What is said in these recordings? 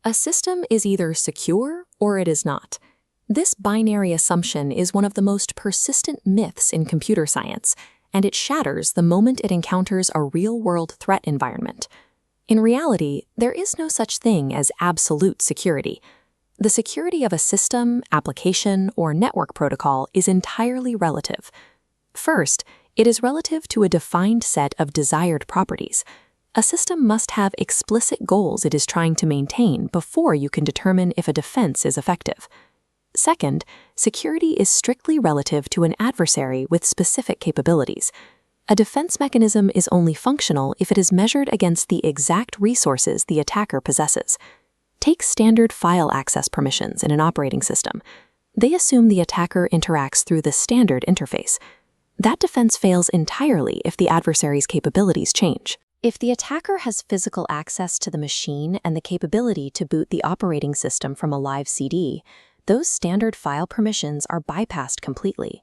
A system is either secure or it is not. This binary assumption is one of the most persistent myths in computer science, and it shatters the moment it encounters a real-world threat environment. In reality, there is no such thing as absolute security. The security of a system, application, or network protocol is entirely relative. First, it is relative to a defined set of desired properties. A system must have explicit goals it is trying to maintain before you can determine if a defense is effective. Second, security is strictly relative to an adversary with specific capabilities. A defense mechanism is only functional if it is measured against the exact resources the attacker possesses. Take standard file access permissions in an operating system. They assume the attacker interacts through the standard interface. That defense fails entirely if the adversary's capabilities change. If the attacker has physical access to the machine and the capability to boot the operating system from a live CD, those standard file permissions are bypassed completely.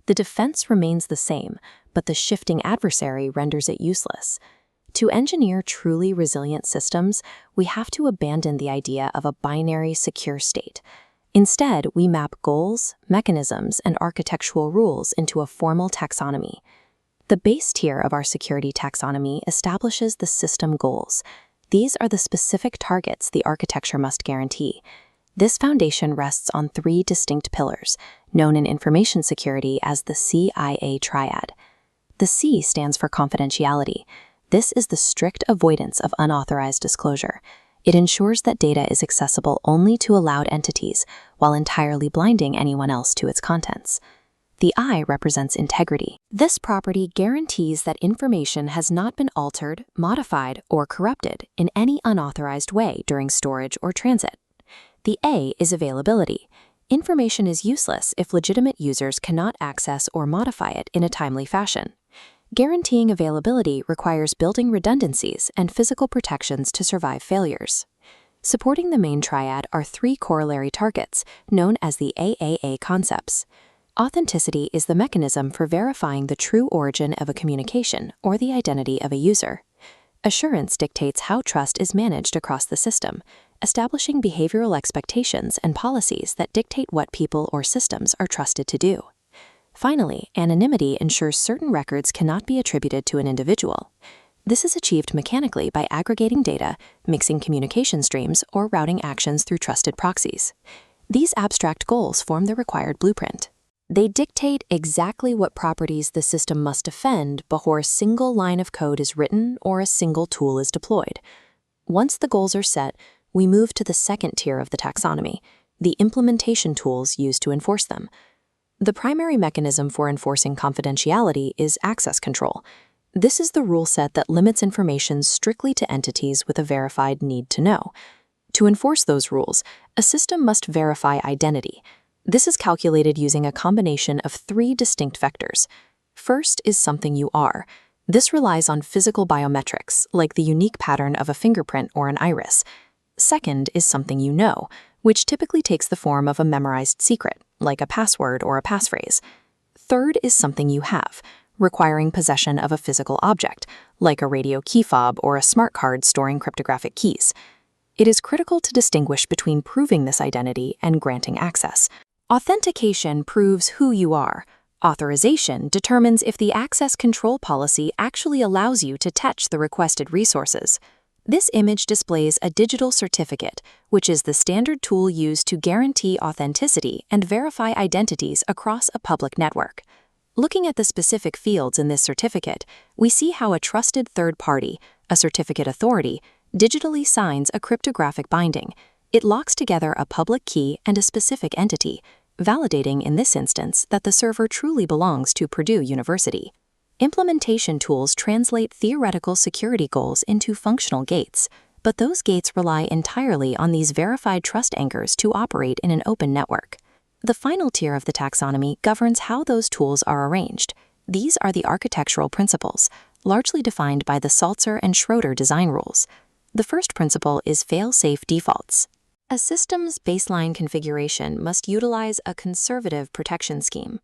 The defense remains the same, but the shifting adversary renders it useless. To engineer truly resilient systems, we have to abandon the idea of a binary secure state. Instead, we map goals, mechanisms, and architectural rules into a formal taxonomy. The base tier of our security taxonomy establishes the system goals. These are the specific targets the architecture must guarantee. This foundation rests on 3 distinct pillars, known in information security as the CIA Triad. The C stands for confidentiality. This is the strict avoidance of unauthorized disclosure. It ensures that data is accessible only to allowed entities, while entirely blinding anyone else to its contents. The I represents integrity. This property guarantees that information has not been altered, modified, or corrupted in any unauthorized way during storage or transit. The A is availability. Information is useless if legitimate users cannot access or modify it in a timely fashion. Guaranteeing availability requires building redundancies and physical protections to survive failures. Supporting the main triad are 3 corollary targets, known as the AAA Concepts. Authenticity is the mechanism for verifying the true origin of a communication or the identity of a user. Assurance dictates how trust is managed across the system, establishing behavioral expectations and policies that dictate what people or systems are trusted to do. Finally, anonymity ensures certain records cannot be attributed to an individual. This is achieved mechanically by aggregating data, mixing communication streams, or routing actions through trusted proxies. These abstract goals form the required blueprint. They dictate exactly what properties the system must defend before a single line of code is written or a single tool is deployed. Once the goals are set, we move to the second tier of the taxonomy, the implementation tools used to enforce them. The primary mechanism for enforcing confidentiality is access control. This is the rule set that limits information strictly to entities with a verified need to know. To enforce those rules, a system must verify identity. This is calculated using a combination of 3 distinct vectors. First is something you are. This relies on physical biometrics, like the unique pattern of a fingerprint or an iris. Second is something you know, which typically takes the form of a memorized secret, like a password or a passphrase. Third is something you have, requiring possession of a physical object, like a radio key fob or a smart card storing cryptographic keys. It is critical to distinguish between proving this identity and granting access. Authentication proves who you are. Authorization determines if the access control policy actually allows you to touch the requested resources. This image displays a digital certificate, which is the standard tool used to guarantee authenticity and verify identities across a public network. Looking at the specific fields in this certificate, we see how a trusted third party, a certificate authority, digitally signs a cryptographic binding. It locks together a public key and a specific entity, validating in this instance that the server truly belongs to Purdue University. Implementation tools translate theoretical security goals into functional gates, but those gates rely entirely on these verified trust anchors to operate in an open network. The final tier of the taxonomy governs how those tools are arranged. These are the architectural principles, largely defined by the Saltzer and Schroeder design rules. The first principle is fail-safe defaults. A system's baseline configuration must utilize a conservative protection scheme.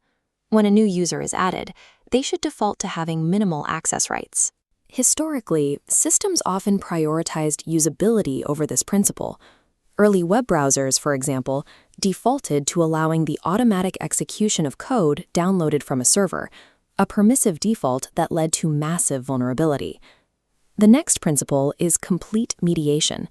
When a new user is added, they should default to having minimal access rights. Historically, systems often prioritized usability over this principle. Early web browsers, for example, defaulted to allowing the automatic execution of code downloaded from a server, a permissive default that led to massive vulnerability. The next principle is complete mediation.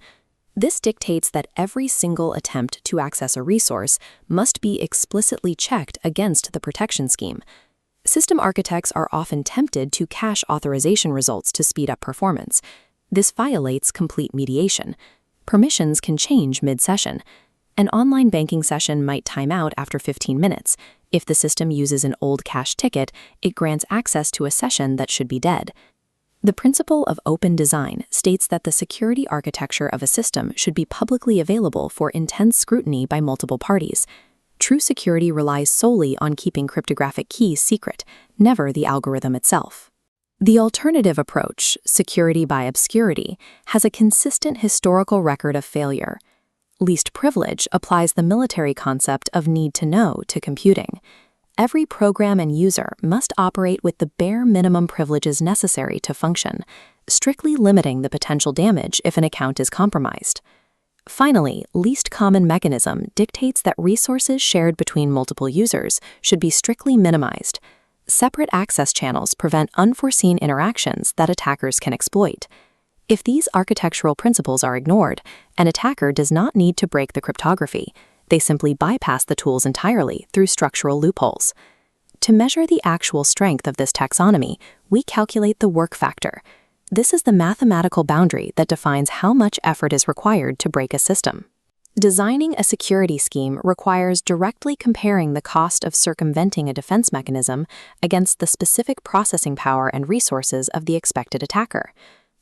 This dictates that every single attempt to access a resource must be explicitly checked against the protection scheme. System architects are often tempted to cache authorization results to speed up performance. This violates complete mediation. Permissions can change mid-session. An online banking session might time out after 15 minutes. If the system uses an old cache ticket, it grants access to a session that should be dead. The principle of open design states that the security architecture of a system should be publicly available for intense scrutiny by multiple parties. True security relies solely on keeping cryptographic keys secret, never the algorithm itself. The alternative approach, security by obscurity, has a consistent historical record of failure. Least privilege applies the military concept of need to know to computing. Every program and user must operate with the bare minimum privileges necessary to function, strictly limiting the potential damage if an account is compromised. Finally, least common mechanism dictates that resources shared between multiple users should be strictly minimized. Separate access channels prevent unforeseen interactions that attackers can exploit. If these architectural principles are ignored, an attacker does not need to break the cryptography. They simply bypass the tools entirely through structural loopholes. To measure the actual strength of this taxonomy, we calculate the work factor. This is the mathematical boundary that defines how much effort is required to break a system. Designing a security scheme requires directly comparing the cost of circumventing a defense mechanism against the specific processing power and resources of the expected attacker.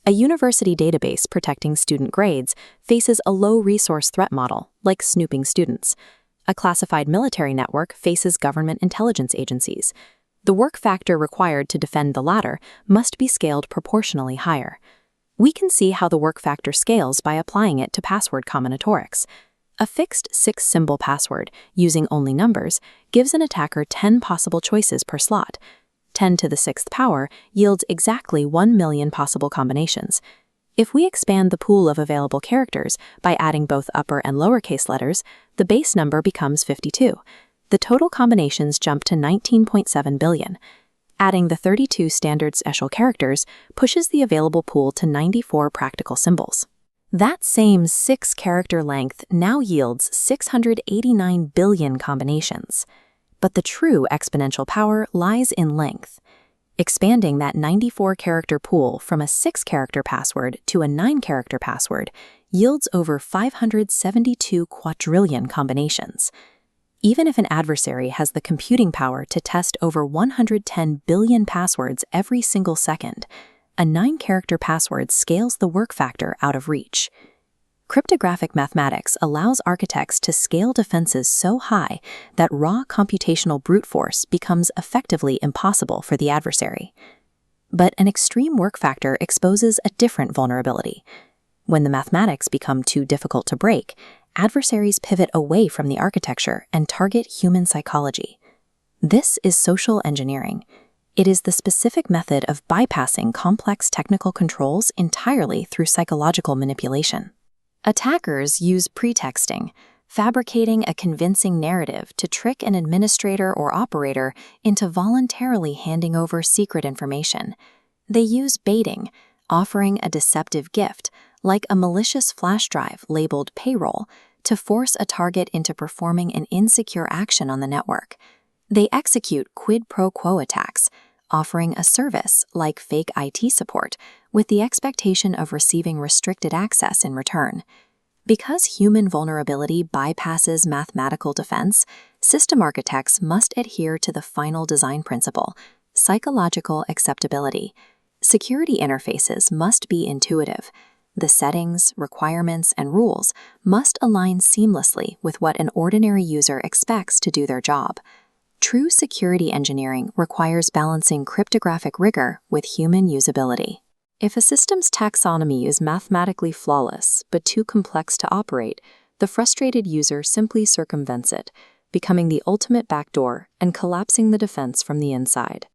A university database protecting student grades faces a low-resource threat model, like snooping students. A classified military network faces government intelligence agencies. The work factor required to defend the latter must be scaled proportionally higher. We can see how the work factor scales by applying it to password combinatorics. A fixed 6-symbol password, using only numbers, gives an attacker 10 possible choices per slot. 10 to the 6th power yields exactly 1 million possible combinations. If we expand the pool of available characters by adding both upper and lowercase letters, the base number becomes 52. The total combinations jump to 19.7 billion. Adding the 32 standard special characters pushes the available pool to 94 practical symbols. That same 6-character length now yields 689 billion combinations. But the true exponential power lies in length. Expanding that 94-character pool from a 6-character password to a 9-character password yields over 572 quadrillion combinations. Even if an adversary has the computing power to test over 110 billion passwords every single second, a 9-character password scales the work factor out of reach. Cryptographic mathematics allows architects to scale defenses so high that raw computational brute force becomes effectively impossible for the adversary. But an extreme work factor exposes a different vulnerability. When the mathematics become too difficult to break, adversaries pivot away from the architecture and target human psychology. This is social engineering. It is the specific method of bypassing complex technical controls entirely through psychological manipulation. Attackers use pretexting, fabricating a convincing narrative to trick an administrator or operator into voluntarily handing over secret information. They use baiting, offering a deceptive gift, like a malicious flash drive labeled payroll, to force a target into performing an insecure action on the network. They execute quid pro quo attacks, offering a service like fake IT support, with the expectation of receiving restricted access in return. Because human vulnerability bypasses mathematical defense, system architects must adhere to the final design principle, psychological acceptability. Security interfaces must be intuitive. The settings, requirements, and rules must align seamlessly with what an ordinary user expects to do their job. True security engineering requires balancing cryptographic rigor with human usability. If a system's taxonomy is mathematically flawless but too complex to operate, the frustrated user simply circumvents it, becoming the ultimate backdoor and collapsing the defense from the inside.